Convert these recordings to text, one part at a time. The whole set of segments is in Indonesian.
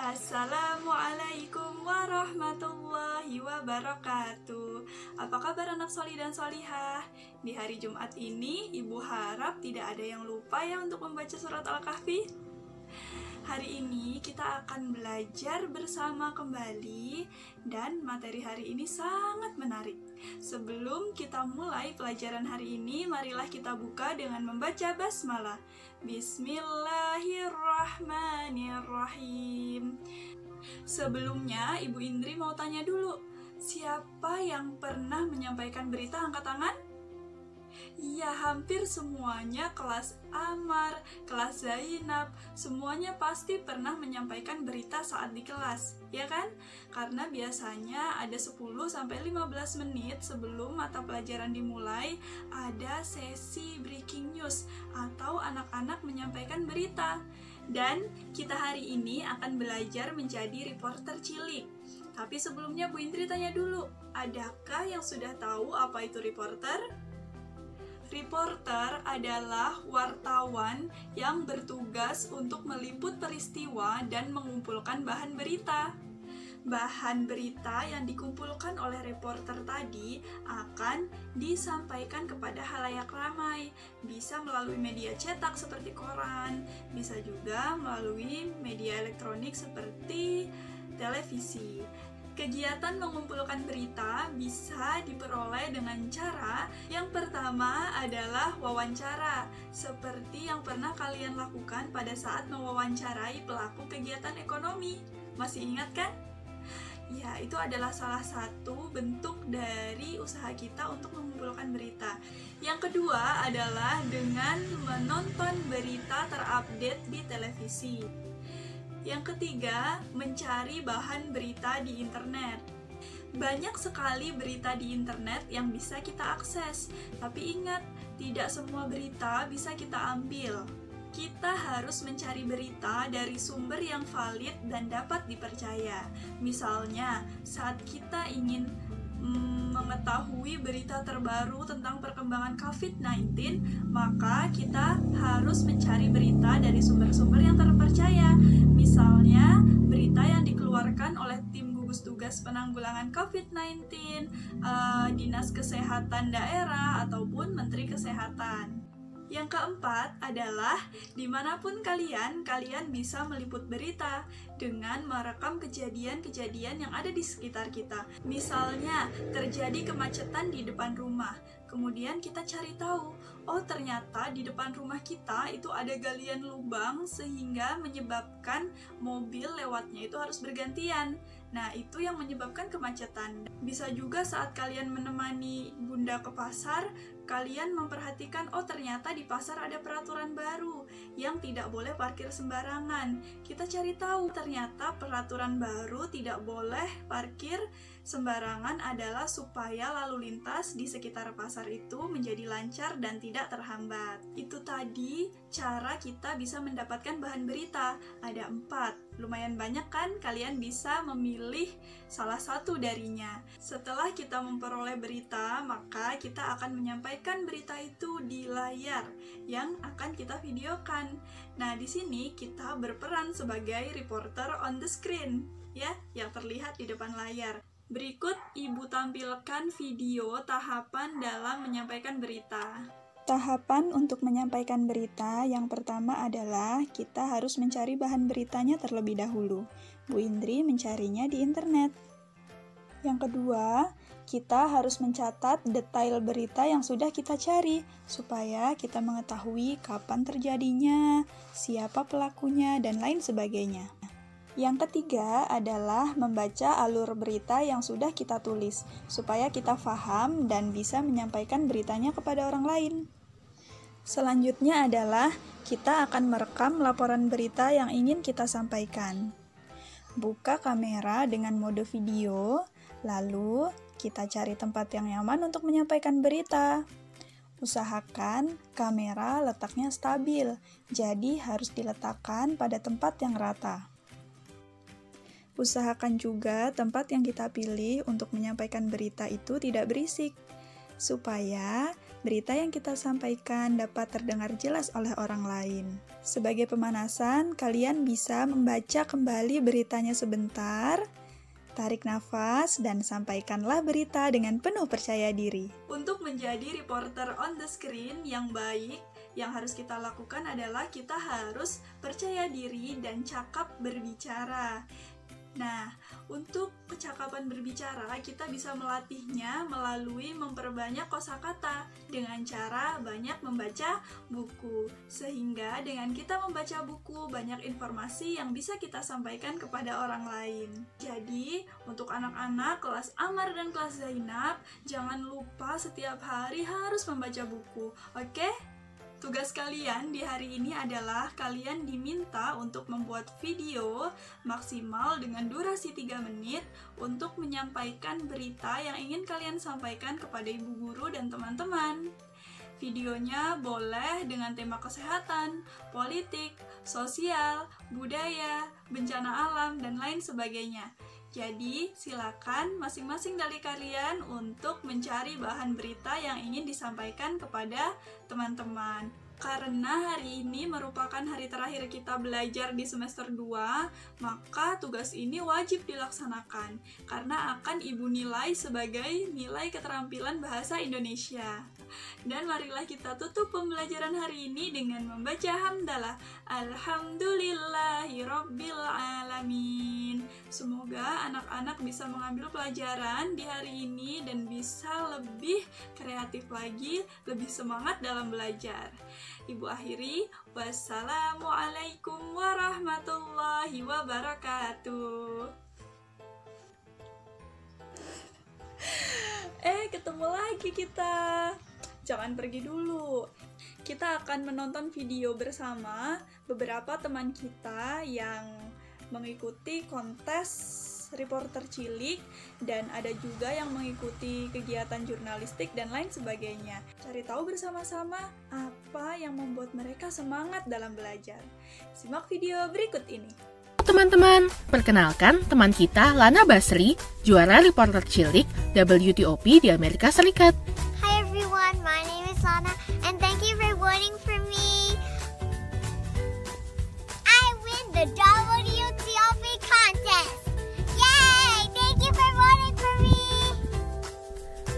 Assalamualaikum warahmatullahi wabarakatuh. Apa kabar anak solih dan solihah? Di hari Jumat ini, Ibu harap tidak ada yang lupa ya untuk membaca surat Al-Kahfi. Hari ini kita akan belajar bersama kembali dan materi hari ini sangat menarik. Sebelum kita mulai pelajaran hari ini, marilah kita buka dengan membaca basmalah. Bismillahirrahmanirrahim. Sebelumnya, Ibu Indri mau tanya dulu, siapa yang pernah menyampaikan berita angkat tangan? Iya, hampir semuanya kelas Amar, kelas Zainab, semuanya pasti pernah menyampaikan berita saat di kelas, ya kan? Karena biasanya ada 10-15 menit sebelum mata pelajaran dimulai, ada sesi breaking news atau anak-anak menyampaikan berita. Dan kita hari ini akan belajar menjadi reporter cilik. Tapi sebelumnya Bu Indri tanya dulu, adakah yang sudah tahu apa itu reporter? Reporter adalah wartawan yang bertugas untuk meliput peristiwa dan mengumpulkan bahan berita. Bahan berita yang dikumpulkan oleh reporter tadi akan disampaikan kepada halayak ramai. Bisa melalui media cetak seperti koran, bisa juga melalui media elektronik seperti televisi. Kegiatan mengumpulkan berita bisa diperoleh dengan cara yang pertama adalah wawancara, seperti yang pernah kalian lakukan pada saat mewawancarai pelaku kegiatan ekonomi. Masih ingat kan? Ya, itu adalah salah satu bentuk dari usaha kita untuk mengumpulkan berita. Yang kedua adalah dengan menonton berita terupdate di televisi. Yang ketiga, mencari bahan berita di internet. Banyak sekali berita di internet yang bisa kita akses, tapi ingat, tidak semua berita bisa kita ambil. Kita harus mencari berita dari sumber yang valid dan dapat dipercaya. Misalnya, saat kita ingin mengetahui berita terbaru tentang perkembangan COVID-19, maka kita harus mencari berita dari sumber-sumber yang terpercaya. Misalnya, berita yang dikeluarkan oleh tim gugus tugas penanggulangan COVID-19, Dinas Kesehatan Daerah, ataupun Menteri Kesehatan. Yang keempat adalah dimanapun kalian bisa meliput berita dengan merekam kejadian-kejadian yang ada di sekitar kita. Misalnya, terjadi kemacetan di depan rumah. Kemudian kita cari tahu, oh ternyata di depan rumah kita itu ada galian lubang sehingga menyebabkan mobil lewatnya itu harus bergantian. Nah, itu yang menyebabkan kemacetan. Bisa juga saat kalian menemani bunda ke pasar, kalian memperhatikan, oh ternyata di pasar ada peraturan baru yang tidak boleh parkir sembarangan. Kita cari tahu, ternyata peraturan baru tidak boleh parkir sembarangan adalah supaya lalu lintas di sekitar pasar itu menjadi lancar dan tidak terhambat. Itu tadi cara kita bisa mendapatkan bahan berita. Ada 4. Lumayan banyak kan? Kalian bisa memilih salah satu darinya. Setelah kita memperoleh berita, maka kita akan menyampaikan berita itu di layar yang akan kita videokan. Nah, di sini kita berperan sebagai reporter on the screen, ya, yang terlihat di depan layar. Berikut Ibu tampilkan video tahapan dalam menyampaikan berita. Tahapan untuk menyampaikan berita yang pertama adalah kita harus mencari bahan beritanya terlebih dahulu. Bu Indri mencarinya di internet. Yang kedua, kita harus mencatat detail berita yang sudah kita cari, supaya kita mengetahui kapan terjadinya, siapa pelakunya, dan lain sebagainya. Yang ketiga adalah membaca alur berita yang sudah kita tulis, supaya kita paham dan bisa menyampaikan beritanya kepada orang lain. Selanjutnya adalah kita akan merekam laporan berita yang ingin kita sampaikan. Buka kamera dengan mode video, lalu kita cari tempat yang nyaman untuk menyampaikan berita. Usahakan kamera letaknya stabil, jadi harus diletakkan pada tempat yang rata. Usahakan juga tempat yang kita pilih untuk menyampaikan berita itu tidak berisik, supaya berita yang kita sampaikan dapat terdengar jelas oleh orang lain. Sebagai pemanasan, kalian bisa membaca kembali beritanya sebentar, tarik nafas, dan sampaikanlah berita dengan penuh percaya diri. Untuk menjadi reporter on the screen yang baik, yang harus kita lakukan adalah kita harus percaya diri dan cakap berbicara. Nah, untuk kecakapan berbicara, kita bisa melatihnya melalui memperbanyak kosakata dengan cara banyak membaca buku. Sehingga dengan kita membaca buku, banyak informasi yang bisa kita sampaikan kepada orang lain. Jadi, untuk anak-anak kelas Amar dan kelas Zainab, jangan lupa setiap hari harus membaca buku, oke? Tugas kalian di hari ini adalah kalian diminta untuk membuat video maksimal dengan durasi 3 menit untuk menyampaikan berita yang ingin kalian sampaikan kepada ibu guru dan teman-teman. Videonya boleh dengan tema kesehatan, politik, sosial, budaya, bencana alam, dan lain sebagainya. Jadi, silakan masing-masing dari kalian untuk mencari bahan berita yang ingin disampaikan kepada teman-teman. Karena hari ini merupakan hari terakhir kita belajar di semester 2, maka tugas ini wajib dilaksanakan karena akan Ibu nilai sebagai nilai keterampilan bahasa Indonesia. Dan marilah kita tutup pembelajaran hari ini dengan membaca hamdalah. Alhamdulillahirabbil alamin. Semoga anak-anak bisa mengambil pelajaran di hari ini dan bisa lebih kreatif lagi, lebih semangat dalam belajar. Ibu akhiri, wassalamualaikum warahmatullahi wabarakatuh. Ketemu lagi kita. Jangan pergi dulu. Kita akan menonton video bersama beberapa teman kita yang mengikuti kontes reporter cilik dan ada juga yang mengikuti kegiatan jurnalistik dan lain sebagainya. Cari tahu bersama-sama apa yang membuat mereka semangat dalam belajar. Simak video berikut ini. Teman-teman, perkenalkan teman kita Lana Basri, juara reporter cilik WTOP di Amerika Serikat. Hi everyone, my name is Lana and thank you for voting for me. I win the WTOP contest. Yay! Thank you for voting for me.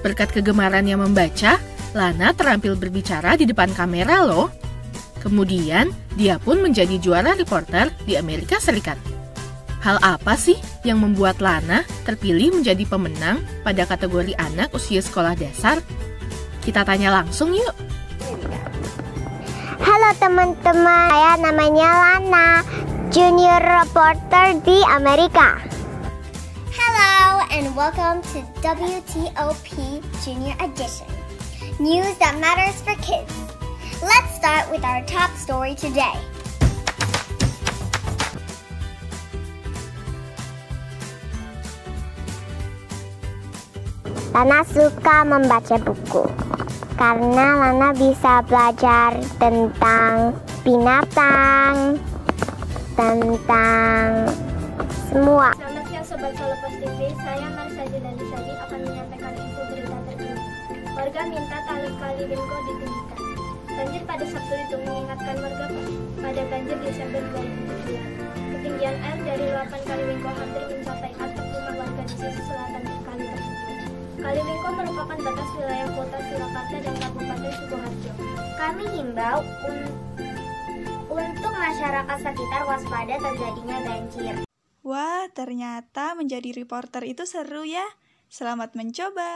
Berkat kegemarannya membaca, Lana terampil berbicara di depan kamera loh. Kemudian, dia pun menjadi juara reporter di Amerika Serikat. Hal apa sih yang membuat Lana terpilih menjadi pemenang pada kategori anak usia sekolah dasar? Kita tanya langsung yuk. Halo teman-teman, saya namanya Lana, junior reporter di Amerika. Hello and welcome to WTOP Junior Edition. News that matters for kids. Let's start with our top story today. Lana suka membaca buku karena Lana bisa belajar tentang binatang, tentang semua. Selamat siang Sobat Solopas TV, saya Marsadi dan Lisadi akan menyampaikan info berita terkini. Warga minta tali Kali Lingko ditinggikan. Banjir pada Sabtu itu mengingatkan warga pada banjir Desember 2007. Ketinggian air dari luapan Kali Lingko hampir mencapai atap rumah warga di sisi selatan kali tersebut. Kali Lingko merupakan batas wilayah kota Surakarta dan Kabupaten Sukoharjo. Kami himbau untuk masyarakat sekitar waspada terjadinya banjir. Wah, ternyata menjadi reporter itu seru ya. Selamat mencoba.